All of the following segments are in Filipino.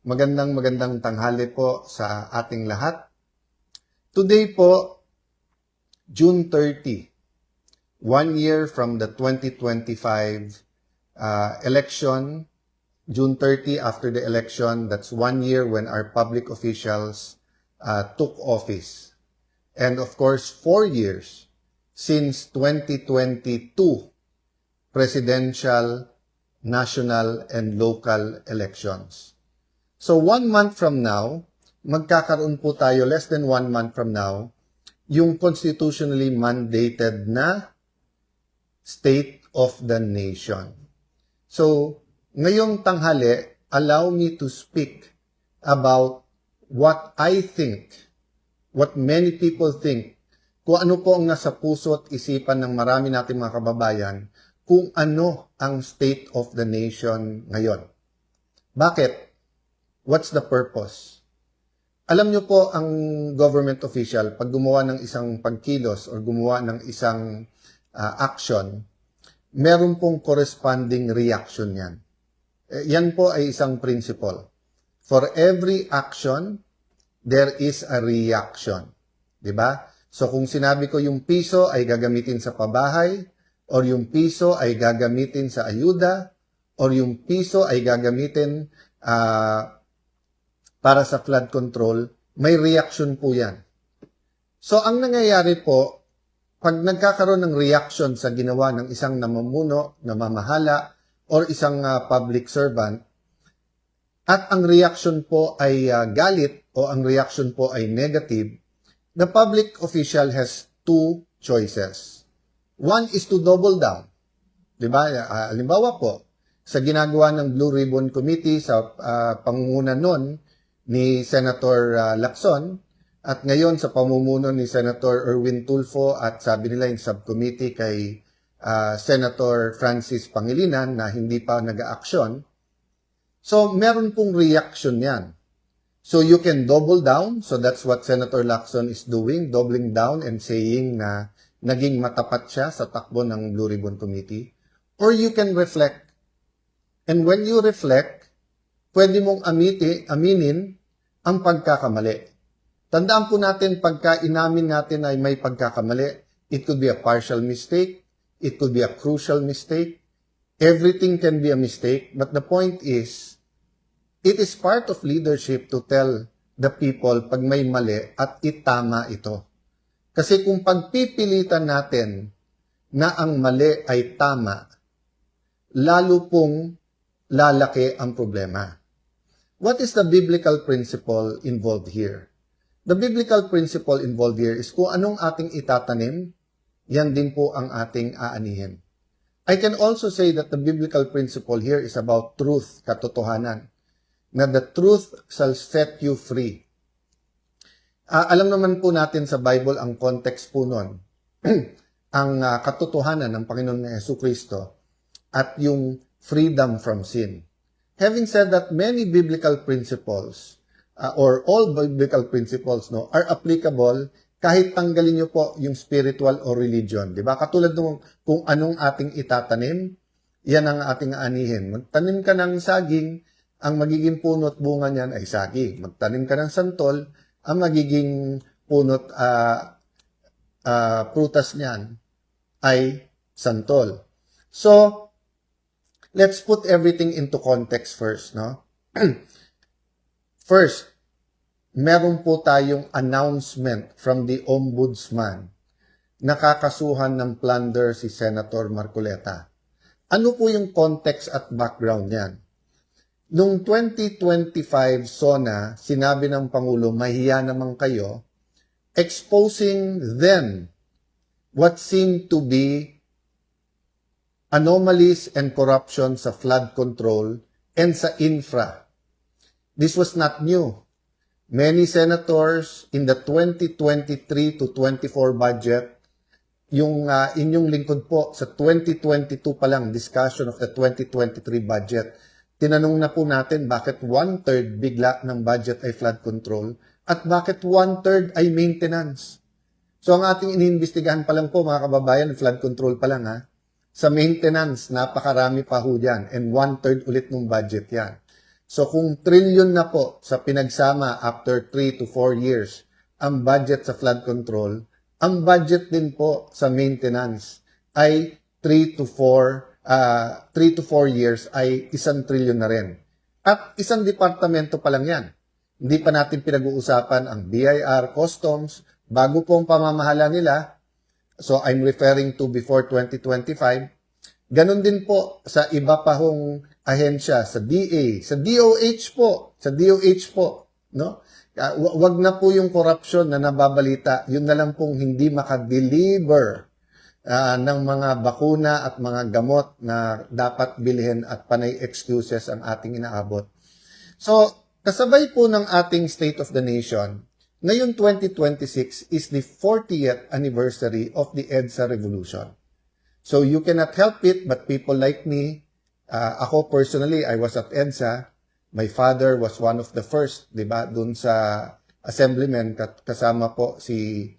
magandang tanghali po sa ating lahat. Today po, June 30, 1 year from the 2025 election. June 30 after the election, that's 1 year when our public officials took office. And of course, 4 years since 2022 presidential, national, and local elections. So 1 month from now, magkakaroon po tayo, less than 1 month from now, yung constitutionally mandated na State of the Nation. So, ngayong tanghali, allow me to speak about what I think, what many people think, kung ano po ang nasa puso at isipan ng marami nating mga kababayan, kung ano ang State of the Nation ngayon. Bakit? What's the purpose? Alam nyo po ang government official, pag gumawa ng isang pagkilos o gumawa ng isang action, meron pong corresponding reaction yan. Yan po ay isang principle. For every action, there is a reaction. Diba? So kung sinabi ko yung piso ay gagamitin sa pabahay, or yung piso ay gagamitin sa ayuda, or yung piso ay gagamitin para sa flood control, may reaction po yan. So, ang nangyayari po, pag nagkakaroon ng reaction sa ginawa ng isang namumuno, namamahala, or isang public servant, at ang reaction po ay galit, o ang reaction po ay negative, the public official has two choices. One is to double down. Diba? Halimbawa po, sa ginagawa ng Blue Ribbon Committee sa pangunguna nun, ni Senator Lacson at ngayon sa pamumuno ni Senator Erwin Tulfo at sabi nila yung subcommittee kay Senator Francis Pangilinan na hindi pa nag-aaksyon. So, meron pong reaction yan. So, you can double down. So, that's what Senator Lacson is doing, doubling down and saying na naging matapat siya sa takbo ng Blue Ribbon Committee. Or you can reflect. And when you reflect, pwede mong aminin ang pagkakamali. Tandaan po natin, pagka inamin natin ay may pagkakamali, it could be a partial mistake, it could be a crucial mistake, everything can be a mistake, but the point is, it is part of leadership to tell the people pag may mali at itama ito. Kasi kung pagpipilitan natin na ang mali ay tama, lalo pong lalaki ang problema. What is the biblical principle involved here? The biblical principle involved here is kung anong ating itatanim, yan din po ang ating aanihin. I can also say that the biblical principle here is about truth, katotohanan, na the truth shall set you free. Alam naman po natin sa Bible ang context po nun, ang katotohanan ng Panginoon na Jesucristo at yung freedom from sin. Having said that, many biblical principles, or all biblical principles, are applicable kahit tanggalin nyo po yung spiritual or religion. Diba? Katulad nung kung anong ating itatanim, yan ang ating aanihin. Magtanim ka ng saging, ang magiging puno at bunga niyan ay saging. Magtanim ka ng santol, ang magiging puno at prutas niyan ay santol. So, let's put everything into context first, no? First, meron po tayong announcement from the Ombudsman. Nakakasuhan ng plunder si Senator Marcoleta. Ano po yung context at background niyan? Noong 2025 SONA, sinabi ng Pangulo, mahiya naman kayo, exposing then what seemed to be anomalies and corruption sa flood control and sa infra. This was not new. Many senators in the 2023 to 24 budget, yung inyong lingkod po sa 2022 pa lang, discussion of the 2023 budget, tinanong na po natin bakit 1/3 bigla ng budget ay flood control at bakit 1/3 ay maintenance. So ang ating iniimbestigahan pa lang po mga kababayan, flood control pa lang ha. Sa maintenance, napakarami pa ho dyan. And 1/3 ulit ng budget yan. So kung trillion na po sa pinagsama after 3 to 4 years ang budget sa flood control, ang budget din po sa maintenance ay 3 to 4 years ay 1 trillion na rin. At isang departamento pa lang yan. Hindi pa natin pinag-uusapan ang BIR, Customs, bago po ang pamamahala nila. So I'm referring to before 2025. Ganon din po sa iba pa hong ahensya, sa DA, sa DOH po, no? Wag na po yung corruption na nababalita, yun na lang pong hindi makadeliver ng mga bakuna at mga gamot na dapat bilhin at panay excuses ang ating inaabot. So, kasabay po ng ating State of the Nation, ngayon 2026 is the 40th anniversary of the EDSA Revolution. So, you cannot help it, but people like me, ako personally, I was at EDSA. My father was one of the first, di ba, dun sa assemblyman, kasama po si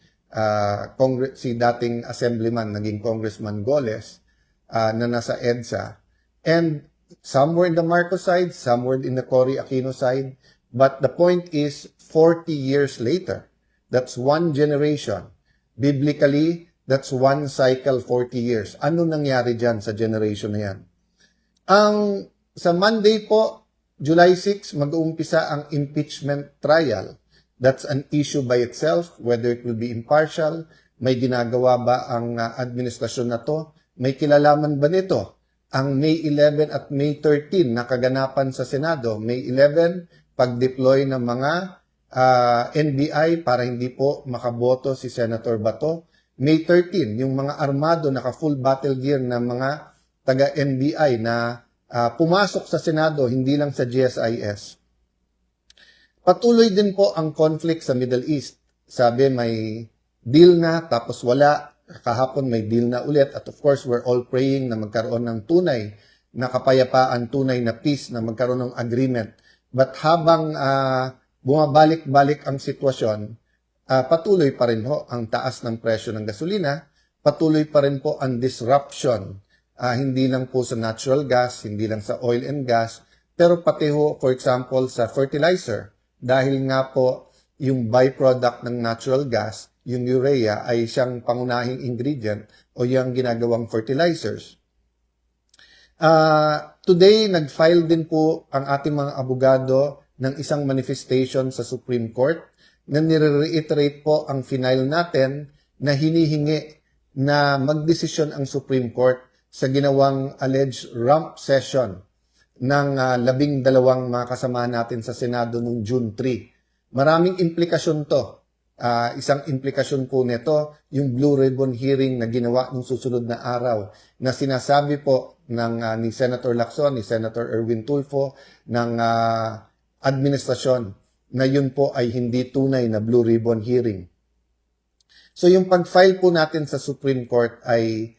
dating assemblyman, naging Congressman Goles, na nasa EDSA. And some were in the Marcos side, some were in the Cory Aquino side. But the point is, 40 years later, that's one generation. Biblically, that's one cycle, 40 years. Ano nangyari dyan sa generation na yan? Sa Monday po, July 6, mag-uumpisa ang impeachment trial. That's an issue by itself, whether it will be impartial, may ginagawa ba ang administrasyon na to, may kilalaman ba nito? Ang May 11 at May 13 na kaganapan sa Senado, May 11, pag-deploy ng mga NBI para hindi po makaboto si Senator Bato. May 13, yung mga armado, naka-full battle gear na mga taga-NBI na pumasok sa Senado, hindi lang sa GSIS. Patuloy din po ang conflict sa Middle East. Sabi may deal na, tapos wala. Kahapon may deal na ulit. At of course, we're all praying na magkaroon ng tunay na kapayapaan, tunay na peace, na magkaroon ng agreement. But habang bumabalik-balik ang sitwasyon, patuloy pa rin ho ang taas ng presyo ng gasolina, patuloy pa rin po ang disruption. Hindi lang po sa natural gas, hindi lang sa oil and gas, pero pati ho, for example, sa fertilizer. Dahil nga po, yung byproduct ng natural gas, yung urea, ay siyang pangunahing ingredient o yung ginagawang fertilizers. Today, nag-file din po ang ating mga abogado ng isang manifestation sa Supreme Court na nire-reiterate po ang final natin na hinihingi na magdesisyon ang Supreme Court sa ginawang alleged rump session ng 12 mga kasama natin sa Senado noong June 3. Maraming implikasyon to. Isang implikasyon po nito, yung Blue Ribbon hearing na ginawa ng susunod na araw na sinasabi po ni Senator Lacson, ni Senator Erwin Tulfo, ng administrasyon na yun po ay hindi tunay na Blue Ribbon hearing. So yung pag-file po natin sa Supreme Court ay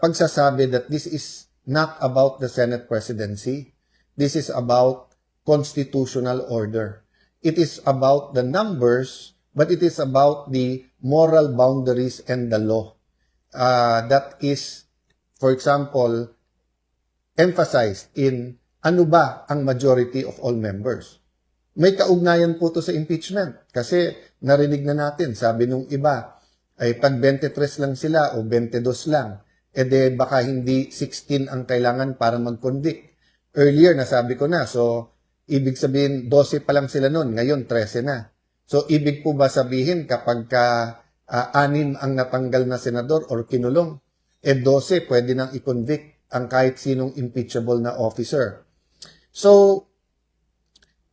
pagsasabi that this is not about the Senate presidency. This is about constitutional order. It is about the numbers, but it is about the moral boundaries and the law. That is, for example, emphasized in ano ba ang majority of all members. May kaugnayan po to sa impeachment kasi narinig na natin, sabi nung iba, ay pag 23 lang sila o 22 lang, baka hindi 16 ang kailangan para mag-convict. Earlier, nasabi ko na, so ibig sabihin 12 pa lang sila noon, ngayon 13 na. So ibig po ba sabihin kapag 6 ang natanggal na senador or kinulong, 12 pwede nang i-convict ang kahit sinong impeachable na officer. So,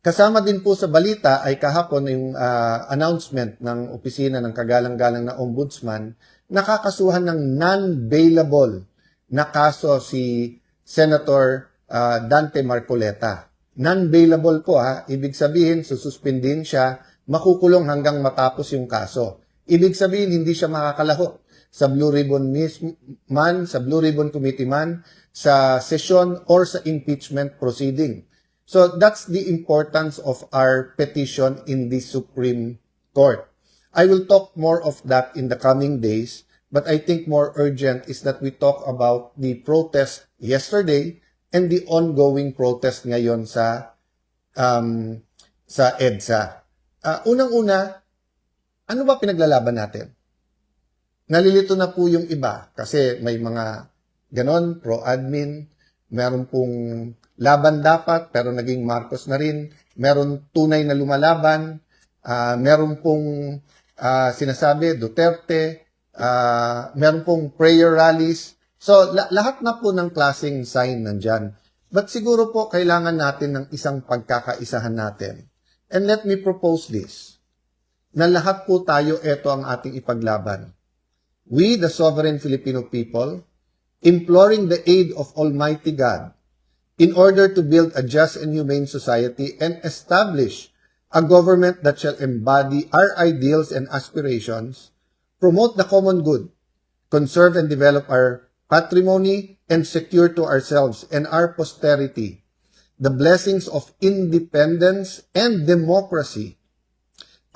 kasama din po sa balita ay kahapon yung announcement ng opisina ng kagalang-galang na ombudsman, nakakasuhan ng non-bailable na kaso si Senator Dante Marcoleta. Non-bailable po ibig sabihin sususpindin siya, makukulong hanggang matapos yung kaso. Ibig sabihin hindi siya makakalaho sa Blue Ribbon man, sa Blue Ribbon Committee man, sa session or sa impeachment proceeding. So that's the importance of our petition in the Supreme Court. I will talk more of that in the coming days, but I think more urgent is that we talk about the protest yesterday and the ongoing protest ngayon sa sa EDSA. Unang-una, ano ba pinaglalaban natin? Nalilito na po yung iba kasi may mga ganon, pro-admin, meron pong laban dapat pero naging Marcos na rin, meron tunay na lumalaban, meron pong sinasabi Duterte, meron pong prayer rallies. So, lahat na po ng klaseng sign nandyan. But siguro po kailangan natin ng isang pagkakaisahan natin. And let me propose this, na lahat po tayo, ito ang ating ipaglaban. We, the sovereign Filipino people, imploring the aid of Almighty God in order to build a just and humane society and establish a government that shall embody our ideals and aspirations, promote the common good, conserve and develop our patrimony, and secure to ourselves and our posterity the blessings of independence and democracy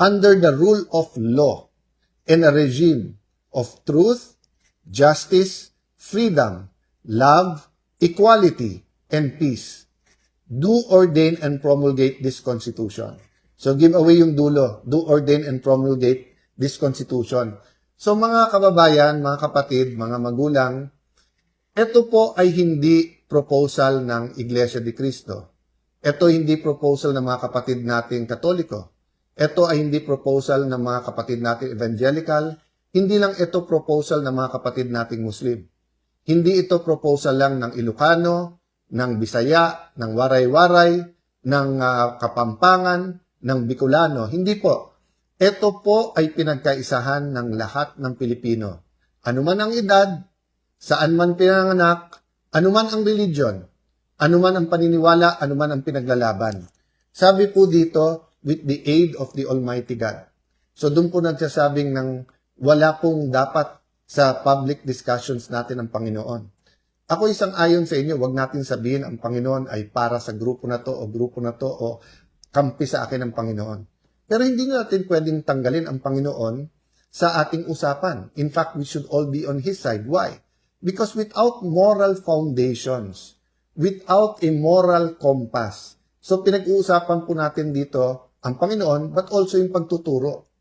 under the rule of law and a regime of truth, justice, freedom, love, equality, and peace. Do ordain and promulgate this Constitution. So give away yung dulo. Do ordain and promulgate this Constitution. So mga kababayan, mga kapatid, mga magulang, ito po ay hindi proposal ng Iglesia de Cristo. Ito hindi proposal ng mga kapatid nating Katoliko. Ito ay hindi proposal ng mga kapatid nating Evangelical. Hindi lang ito proposal ng mga kapatid nating Muslim. Hindi ito proposal lang ng Ilocano, ng Bisaya, ng Waray-Waray, ng Kapampangan, ng Bicolano. Hindi po. Ito po ay pinagkaisahan ng lahat ng Pilipino. Anuman ang edad, saan man pinanganak, anuman ang religion, anuman ang paniniwala, anuman ang pinaglalaban. Sabi po dito, with the aid of the Almighty God. So doon po nagsasabing ng wala pong dapat sa public discussions natin ang Panginoon. Ako isang ayon sa inyo, wag natin sabihin ang Panginoon ay para sa grupo na to o kampi sa akin ang Panginoon. Pero hindi natin pwedeng tanggalin ang Panginoon sa ating usapan. In fact, we should all be on His side. Why? Because without moral foundations, without a moral compass, so pinag-uusapan po natin dito ang Panginoon, but also yung pagtuturo.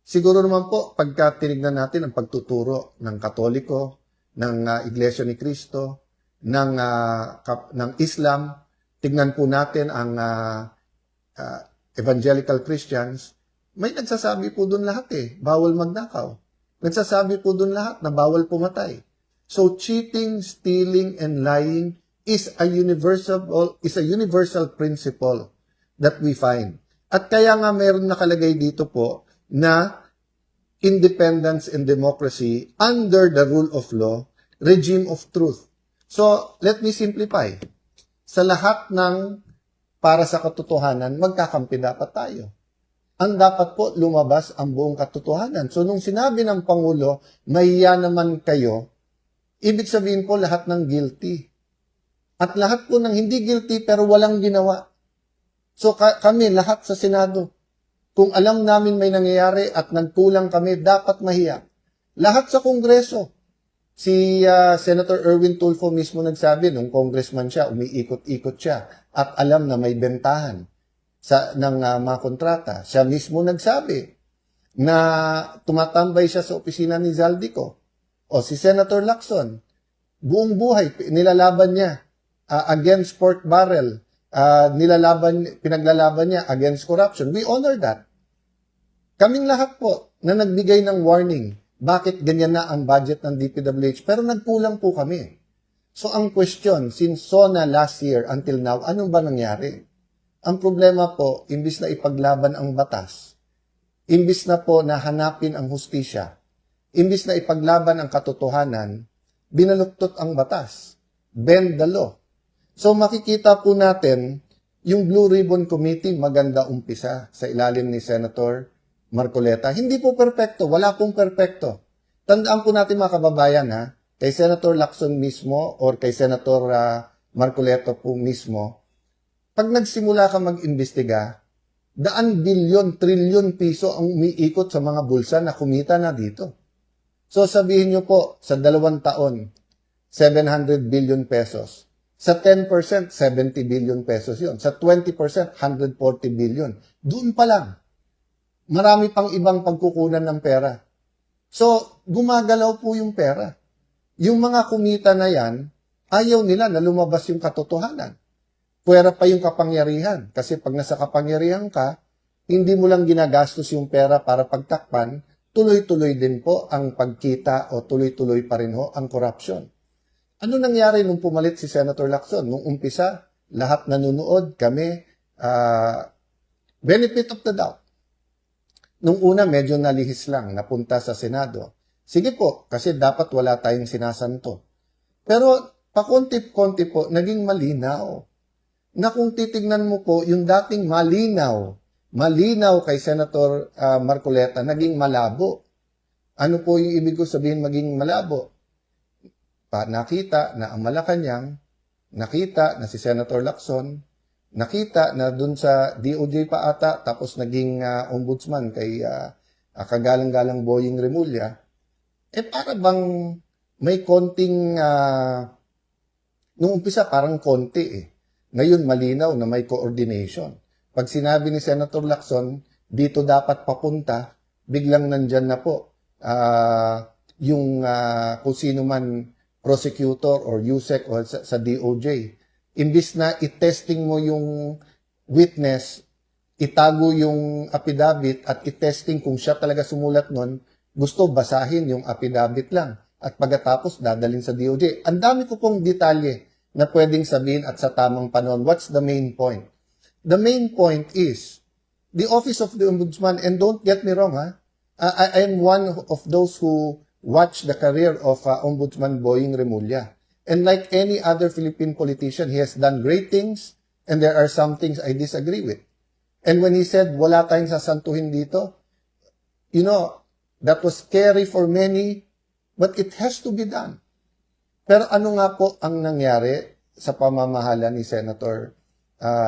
Siguro naman po, pagka tinignan natin ang pagtuturo ng Katoliko, ng Iglesia ni Cristo, ng Islam, tignan po natin ang Evangelical Christians, may nagsasabi po doon lahat bawal magnakaw. Nagsasabi po doon lahat na bawal pumatay. So cheating, stealing, and lying is a universal principle that we find. At kaya nga mayroon nakalagay dito po na independence and democracy under the rule of law, regime of truth. So, let me simplify. Sa lahat ng para sa katotohanan, magkakampi dapat tayo. Ang dapat po lumabas ang buong katotohanan. So, nung sinabi ng Pangulo, mahiya naman kayo, ibig sabihin po lahat ng guilty. At lahat po ng hindi guilty pero walang ginawa. So kami, lahat sa Senado, kung alam namin may nangyayari at nagkulang kami, dapat mahiya. Lahat sa Kongreso. Si Senator Erwin Tulfo mismo nagsabi, nung congressman siya, umiikot-ikot siya, at alam na may bentahan ng mga kontrata. Siya mismo nagsabi na tumatambay siya sa opisina ni Zaldico. O si Senator Lacson, buong buhay, nilalaban niya against pork barrel, pinaglalaban niya against corruption. We honor that. Kaming lahat po na nagbigay ng warning, bakit ganyan na ang budget ng DPWH, pero nagkulang po kami. So ang question, since SONA last year until now, ano ba nangyari? Ang problema po, imbis na ipaglaban ang batas, imbis na po na hanapin ang hustisya, imbis na ipaglaban ang katotohanan, binaluktot ang batas. Bend the law. So makikita po natin, yung Blue Ribbon Committee, maganda umpisa sa ilalim ni Senator Marcoleta. Hindi po perpekto, wala pong perpekto. Tandaan po natin mga kababayan kay Senator Lacson mismo or kay Senator Marcoleta po mismo, pag nagsimula ka mag-imbestiga, daan bilyon, trilyon piso ang umiikot sa mga bulsa na kumita na dito. So sabihin nyo po, sa 2 taon, 700 billion pesos. Sa 10%, 70 billion pesos yon. Sa 20%, 140 billion. Doon pa lang. Marami pang ibang pagkukunan ng pera. So, gumagalaw po yung pera. Yung mga kumita na yan, ayaw nila na lumabas yung katotohanan. Pwera pa yung kapangyarihan. Kasi pag nasa kapangyarihan ka, hindi mo lang ginagastos yung pera para pagtakpan, tuloy-tuloy din po ang pagkita o tuloy-tuloy pa rin ho ang corruption. Ano nangyari nung pumalit si Senator Lacson? Nung umpisa, lahat nanonood, kami, benefit of the doubt. Nung una, medyo nalihis lang, napunta sa Senado. Sige po, kasi dapat wala tayong sinasanto. Pero pakonti-konti po, naging malinaw. Na kung titignan mo po, yung dating malinaw kay Senator Marcoleta, naging malabo. Ano po yung ibig ko sabihin maging malabo? Nakita na ang Malacanang, nakita na si Senator Lacson, nakita na dun sa DOJ pa ata, tapos naging ombudsman kay kagalang-galang Boying Remulla, para bang may konting, nung umpisa parang konti Ngayon malinaw na may coordination. Pag sinabi ni Senator Lacson, dito dapat papunta, biglang nandyan na po yung kung sino man prosecutor or USEC o sa DOJ. Imbis na i-testing mo yung witness, itago yung affidavit at i-testing kung siya talaga sumulat nun, gusto basahin yung affidavit lang. At pagkatapos, dadalhin sa DOJ. Ang dami ko pong detalye na pwedeng sabihin at sa tamang panahon. What's the main point? The main point is, the Office of the Ombudsman, and don't get me wrong, I am one of those who watched the career of Ombudsman Boying Remulla. And like any other Philippine politician, he has done great things, and there are some things I disagree with. And when he said, wala tayong sasantuhin dito, that was scary for many, but it has to be done. Pero ano nga po ang nangyari sa pamamahala ni Senator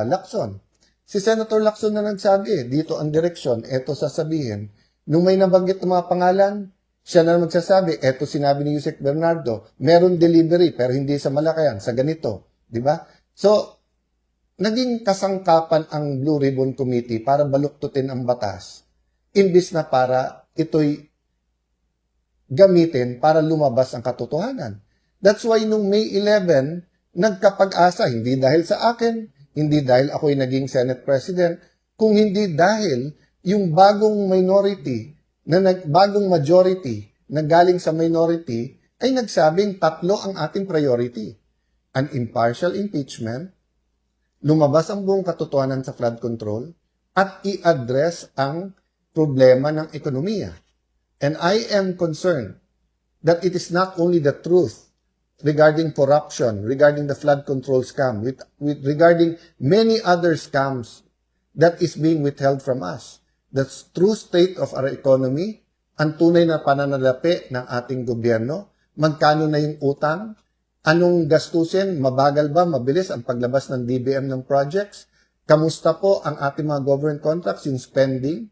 Lacson? Si Senator Lacson na nagsabi, dito ang direksyon, eto sasabihin. Nung may nabanggit ng mga pangalan, siya na magsasabi, eto sinabi ni Yusek Bernardo, meron delivery pero hindi sa Malacayan, sa ganito. Di ba? So, naging kasangkapan ang Blue Ribbon Committee para baluktutin ang batas, imbis na para ito'y gamitin para lumabas ang katotohanan. That's why nung May 11, nagkapag-asa, hindi dahil sa akin, hindi dahil ako'y naging Senate President, kung hindi dahil yung bagong majority na galing sa minority ay nagsabing tatlo ang ating priority. An impartial impeachment, lumabas ang buong katotohanan sa flood control, at i-address ang problema ng ekonomiya. And I am concerned that it is not only the truth regarding corruption, regarding the flood control scam, regarding many other scams that is being withheld from us. The true state of our economy, ang tunay na pananalapi ng ating gobyerno, magkano na yung utang, anong gastusin, mabagal ba, mabilis ang paglabas ng DBM ng projects, kamusta po ang ating mga government contracts, yung spending.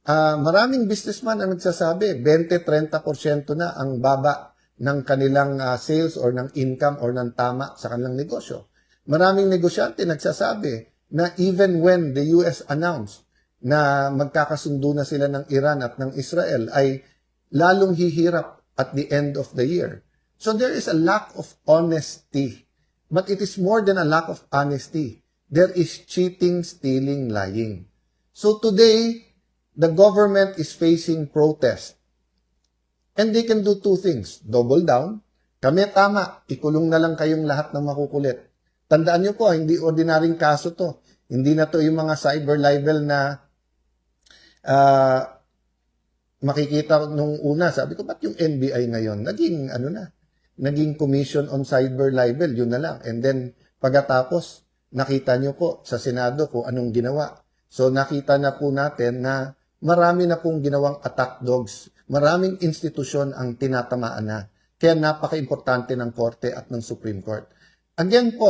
Maraming businessman ang nagsasabi, 20-30% na ang baba ng kanilang sales or ng income or ng tama sa kanilang negosyo. Maraming negosyante nagsasabi na even when the US announced na magkakasundo na sila ng Iran at ng Israel, ay lalong hihirap at the end of the year. So there is a lack of honesty. But it is more than a lack of honesty. There is cheating, stealing, lying. So today, the government is facing protest. And they can do two things. Double down. Kami tama, ikulong na lang kayong lahat ng makukulit. Tandaan nyo po, hindi ordinaryong kaso to. Hindi na to yung mga cyber libel na makikita nung una. Sabi ko, ba't yung NBI ngayon? Naging Commission on Cyber Libel, yun na lang. And then, pagkatapos, nakita nyo po sa Senado kung anong ginawa. So, nakita na po natin na marami na pong ginawang attack dogs. Maraming institusyon ang tinatamaan na. Kaya napaka-importante ng Korte at ng Supreme Court. Again po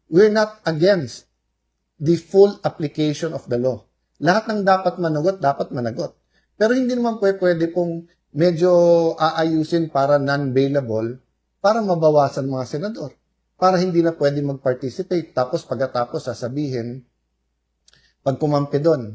we're not against the full application of the law. Lahat ng dapat managot. Pero hindi naman pwede pong medyo aayusin para non-bailable para mabawasan mga senador. para hindi na pwede mag-participate. Tapos pagkatapos sasabihin, pag kumampi doon,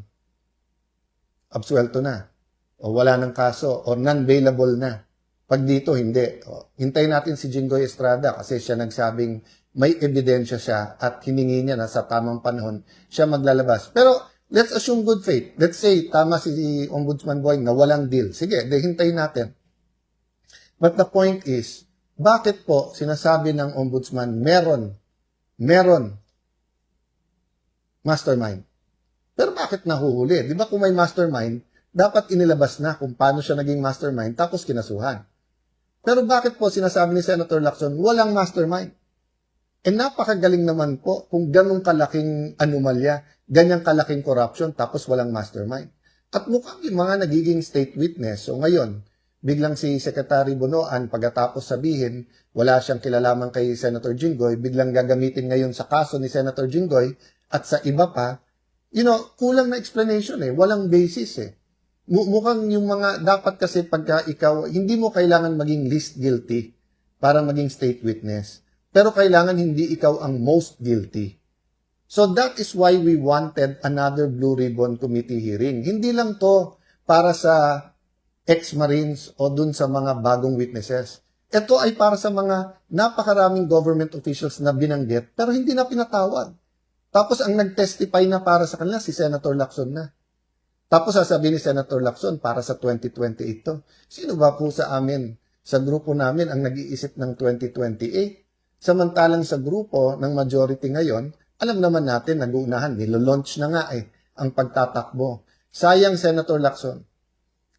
absuelto na, o wala ng kaso, o non-bailable na. Pag dito, hindi. O, hintayin natin si Jinggoy Estrada kasi siya nagsabing may ebidensya siya at hiningi niya na sa tamang panahon siya maglalabas. Pero let's assume good faith. Let's say tama si Ombudsman Boying na walang deal. Sige, hintayin natin. But the point is, bakit po sinasabi ng Ombudsman meron mastermind? Pero bakit nahuhuli? Di ba kung may mastermind, dapat inilabas na kung paano siya naging mastermind tapos kinasuhan. Pero bakit po sinasabi ni Senator Lacson, walang mastermind? Napakagaling naman po kung ganong kalaking anomalya, ganyang kalaking corruption, tapos walang mastermind. At mukhang yung mga nagiging state witness. So ngayon, biglang si Secretary Bonoan, pagkatapos sabihin, wala siyang kilalaman kay Senator Jinggoy, biglang gagamitin ngayon sa kaso ni Senator Jinggoy, at sa iba pa, kulang na explanation walang basis Mukhang yung mga, dapat kasi pagka ikaw, hindi mo kailangan maging least guilty para maging state witness. Pero kailangan hindi ikaw ang most guilty. So that is why we wanted another Blue Ribbon Committee hearing. Hindi lang to para sa ex-Marines o dun sa mga bagong witnesses. Ito ay para sa mga napakaraming government officials na binanggit pero hindi na pinatawag. Tapos ang nag-testify na para sa kanila si Senator Lacson na. Tapos sasabihin ni Senator Lacson para sa 2028 to. Sino ba po sa amin, sa grupo namin ang nag-iisip ng 2028? Samantalang sa grupo ng majority ngayon, alam naman natin, nag-uunahan, nilo-launch na nga ang pagtatakbo. Sayang, Senator Lacson.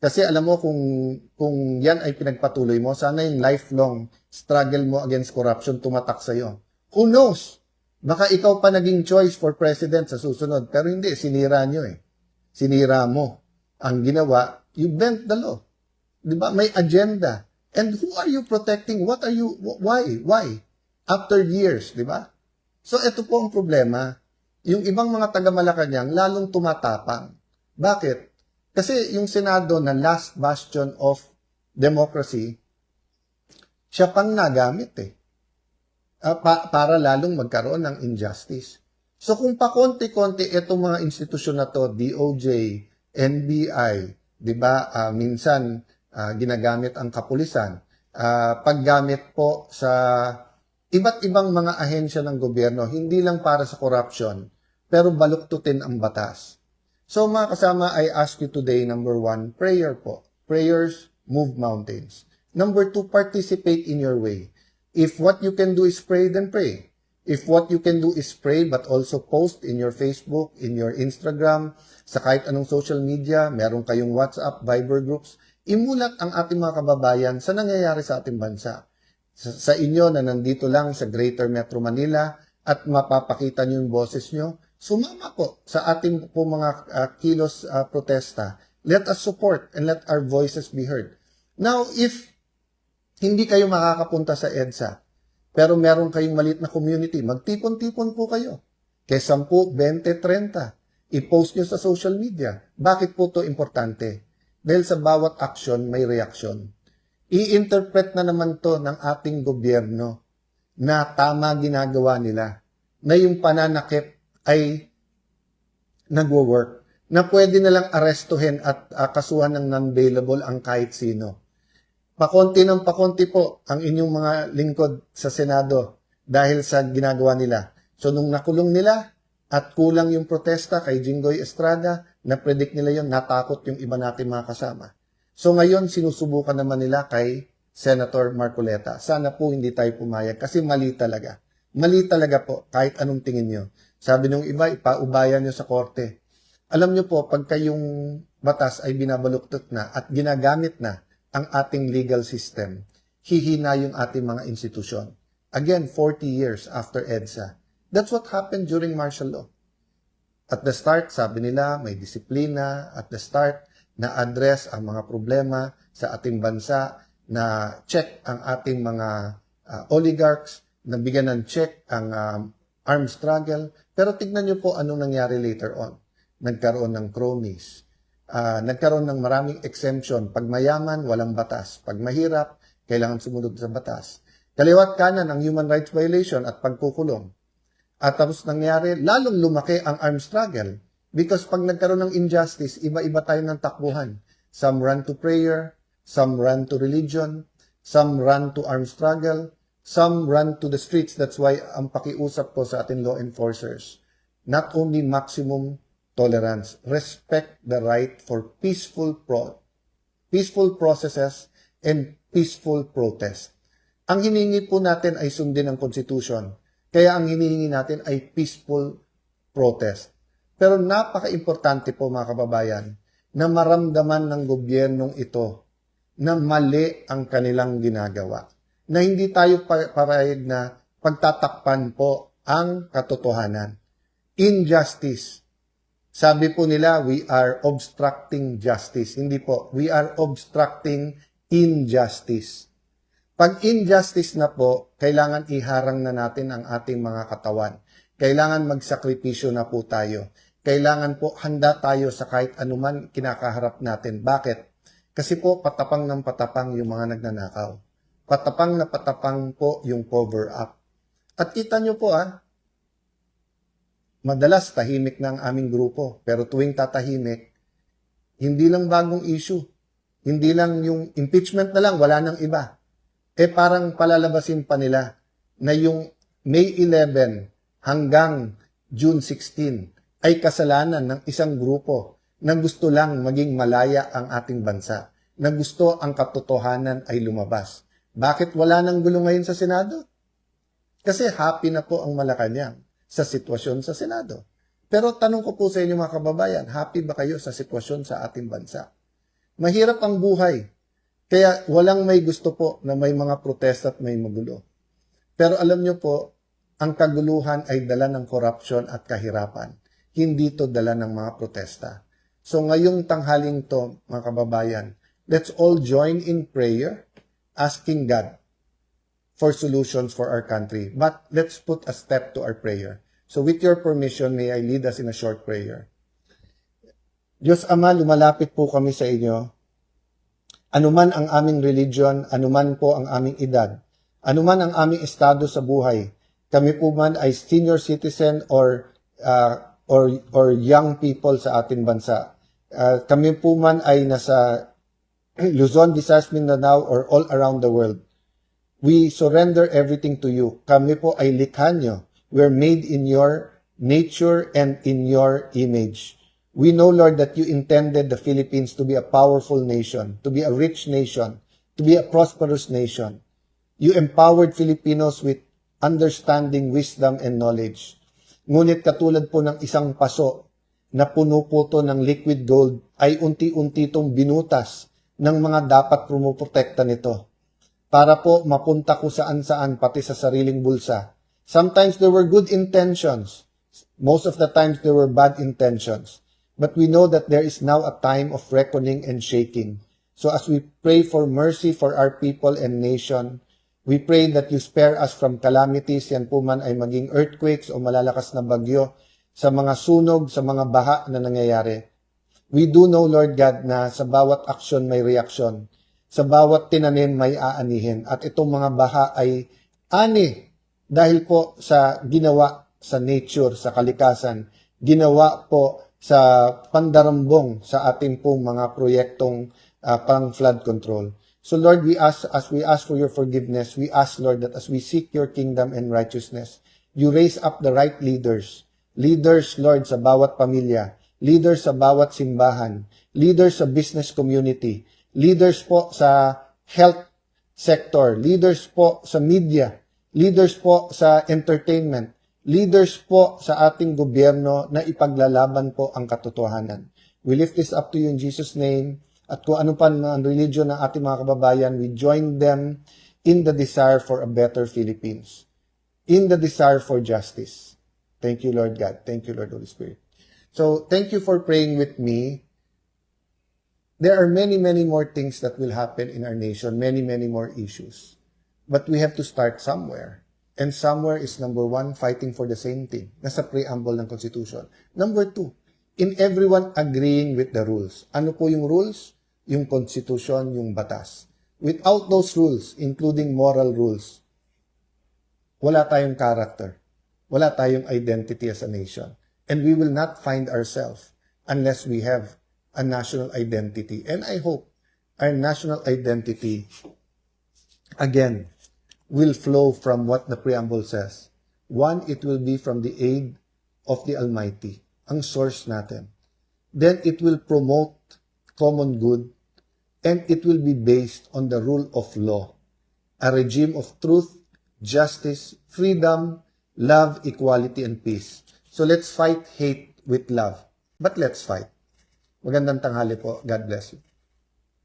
Kasi alam mo, kung yan ay pinagpatuloy mo, sana yung lifelong struggle mo against corruption tumatak sa'yo. Who knows? Baka ikaw pa naging choice for president sa susunod. Pero hindi, sinira nyo Sinira mo. Ang ginawa, you bent the law. Diba? May agenda. And who are you protecting? What are you, why? Why? After years, diba? So, ito po ang problema. Yung ibang mga taga-Malacanang lalong tumatapang. Bakit? Kasi yung Senado na last bastion of democracy, siya pang nagamit para lalong magkaroon ng injustice. So kung pakonti-konti itong mga institusyon na to, DOJ, NBI, di ba, minsan ginagamit ang kapulisan, paggamit po sa iba't ibang mga ahensya ng gobyerno, hindi lang para sa corruption, pero baluktutin ang batas. So mga kasama, I ask you today, number 1, prayer po. Prayers move mountains. Number 2, participate in your way. If what you can do is pray, then pray. If what you can do is pray but also post in your Facebook, in your Instagram, sa kahit anong social media, meron kayong WhatsApp, Viber groups, imulat ang ating mga kababayan sa nangyayari sa ating bansa. Sa inyo na nandito lang sa Greater Metro Manila at mapapakita nyo yung boses nyo, sumama po sa ating po mga kilos protesta. Let us support and let our voices be heard. Now, if hindi kayo makakapunta sa EDSA, pero meron kayong maliit na community, magtipon-tipon po kayo. Kaya 10, 20, 30. I-post nyo sa social media. Bakit po to importante? Dahil sa bawat action, may reaction. I-interpret na naman to ng ating gobyerno na tama ginagawa nila. Na yung pananakit ay nagwo-work. Na pwede nalang arestuhin at kasuhan ng non-bailable ang kahit sino. Pakonti ng pakonti po ang inyong mga lingkod sa Senado dahil sa ginagawa nila. So, nung nakulong nila at kulang yung protesta kay Jinggoy Estrada, na-predict nila yon, natakot yung iba natin mga kasama. So, ngayon, sinusubukan naman nila kay Senator Marcoleta. Sana po hindi tayo pumayag kasi mali talaga. Mali talaga po, kahit anong tingin nyo. Sabi nung iba, ipaubayan nyo sa korte. Alam nyo po, pagka yung batas ay binabaluktot na at ginagamit na ang ating legal system, hihina yung ating mga institusyon. Again, 40 years after EDSA. That's what happened during martial law. At the start, sabi nila, may disiplina. At the start, na-address ang mga problema sa ating bansa, na check ang ating mga oligarchs, nabigyan ng check ang armed struggle. Pero tignan nyo po anong nangyari later on. Nagkaroon ng cronies. Nagkaroon ng maraming exemption. Pag mayaman, walang batas. Pag mahirap, kailangan sumunod sa batas. Kaliwat kanan ang human rights violation at pagkukulong. At tapos nangyari, lalong lumaki ang armed struggle. Because pag nagkaroon ng injustice, iba-iba tayo ng takbuhan. Some run to prayer, some run to religion, some run to armed struggle, some run to the streets. That's why ang pakiusap ko sa ating law enforcers, not only maximum tolerance, respect the right for peaceful processes and peaceful protest. Ang hiningi po natin ay sundin ang Constitution. Kaya ang hinihingi natin ay peaceful protest. Pero napaka-importante po mga kababayan na maramdaman ng gobyernong ito na mali ang kanilang ginagawa. Na hindi tayo parayag na pagtatakpan po ang katotohanan. Injustice. Sabi po nila, we are obstructing justice. Hindi po, we are obstructing injustice. Pag injustice na po, kailangan iharang na natin ang ating mga katawan. Kailangan magsakripisyo na po tayo. Kailangan po handa tayo sa kahit anuman kinakaharap natin. Bakit? Kasi po patapang ng patapang yung mga nagnanakaw. Patapang na patapang po yung cover up. At kita nyo po madalas tahimik na ang aming grupo. Pero tuwing tatahimik, hindi lang bagong issue. Hindi lang yung impeachment na lang, wala nang iba. Parang palalabasin pa nila na yung May 11 hanggang June 16 ay kasalanan ng isang grupo na gusto lang maging malaya ang ating bansa, na gusto ang katotohanan ay lumabas. Bakit wala nang gulo ngayon sa Senado? Kasi happy na po ang Malacanang sa sitwasyon sa Senado. Pero tanong ko po sa inyo mga kababayan, happy ba kayo sa sitwasyon sa ating bansa? Mahirap ang buhay. Kaya walang may gusto po na may mga protesta at may magulo. Pero alam nyo po, ang kaguluhan ay dala ng corruption at kahirapan. Hindi to dala ng mga protesta. So ngayong tanghaling to, mga kababayan, let's all join in prayer, asking God for solutions for our country. But let's put a step to our prayer. So with your permission, may I lead us in a short prayer. Diyos Ama, lumalapit po kami sa inyo. Anuman ang aming religion, anuman po ang aming edad, anuman ang aming estado sa buhay, kami po man ay senior citizen or young people sa ating bansa. Kami po man ay nasa Luzon, Visayas, Mindanao or all around the world. We surrender everything to you. Kami po ay likha nyo. We're made in your nature and in your image. We know, Lord, that you intended the Philippines to be a powerful nation, to be a rich nation, to be a prosperous nation. You empowered Filipinos with understanding, wisdom, and knowledge. Ngunit katulad po ng isang paso na puno po to ng liquid gold, ay unti-unti itong binutas ng mga dapat pumuprotekta nito. Para po mapunta ko saan-saan, pati sa sariling bulsa. Sometimes there were good intentions. Most of the times there were bad intentions. But we know that there is now a time of reckoning and shaking. So as we pray for mercy for our people and nation, we pray that you spare us from calamities, yan po man ay maging earthquakes o malalakas na bagyo, sa mga sunog, sa mga baha na nangyayari. We do know, Lord God, na sa bawat aksyon may reaksyon. Sa bawat tinanim may aanihin. At itong mga baha ay ani dahil po sa ginawa sa nature, sa kalikasan, ginawa po sa pandarambong sa ating pong mga proyektong pang-flood control. So Lord, as we ask for your forgiveness, we ask, Lord, that as we seek your kingdom and righteousness, you raise up the right leaders. Leaders, Lord, sa bawat pamilya. Leaders sa bawat simbahan. Leaders sa business community. Leaders po sa health sector. Leaders po sa media. Leaders po sa entertainment. Leaders po sa ating gobyerno na ipaglalaban po ang katotohanan. We lift this up to you in Jesus' name. At kung ano pa ang religion ng ating mga kababayan, we join them in the desire for a better Philippines. In the desire for justice. Thank you, Lord God. Thank you, Lord Holy Spirit. So, thank you for praying with me. There are many, many more things that will happen in our nation. Many, many more issues. But we have to start somewhere. And somewhere is number 1, fighting for the same thing. Nasa preamble ng Constitution. Number 2, in everyone agreeing with the rules. Ano po yung rules? Yung Constitution, yung batas. Without those rules, including moral rules, wala tayong character. Wala tayong identity as a nation. And we will not find ourselves unless we have a national identity. And I hope our national identity, again, will flow from what the preamble says. One, it will be from the aid of the Almighty, ang source natin. Then it will promote common good, and it will be based on the rule of law, a regime of truth, justice, freedom, love, equality, and peace. So let's fight hate with love. But let's fight. Magandang tanghali po. God bless you.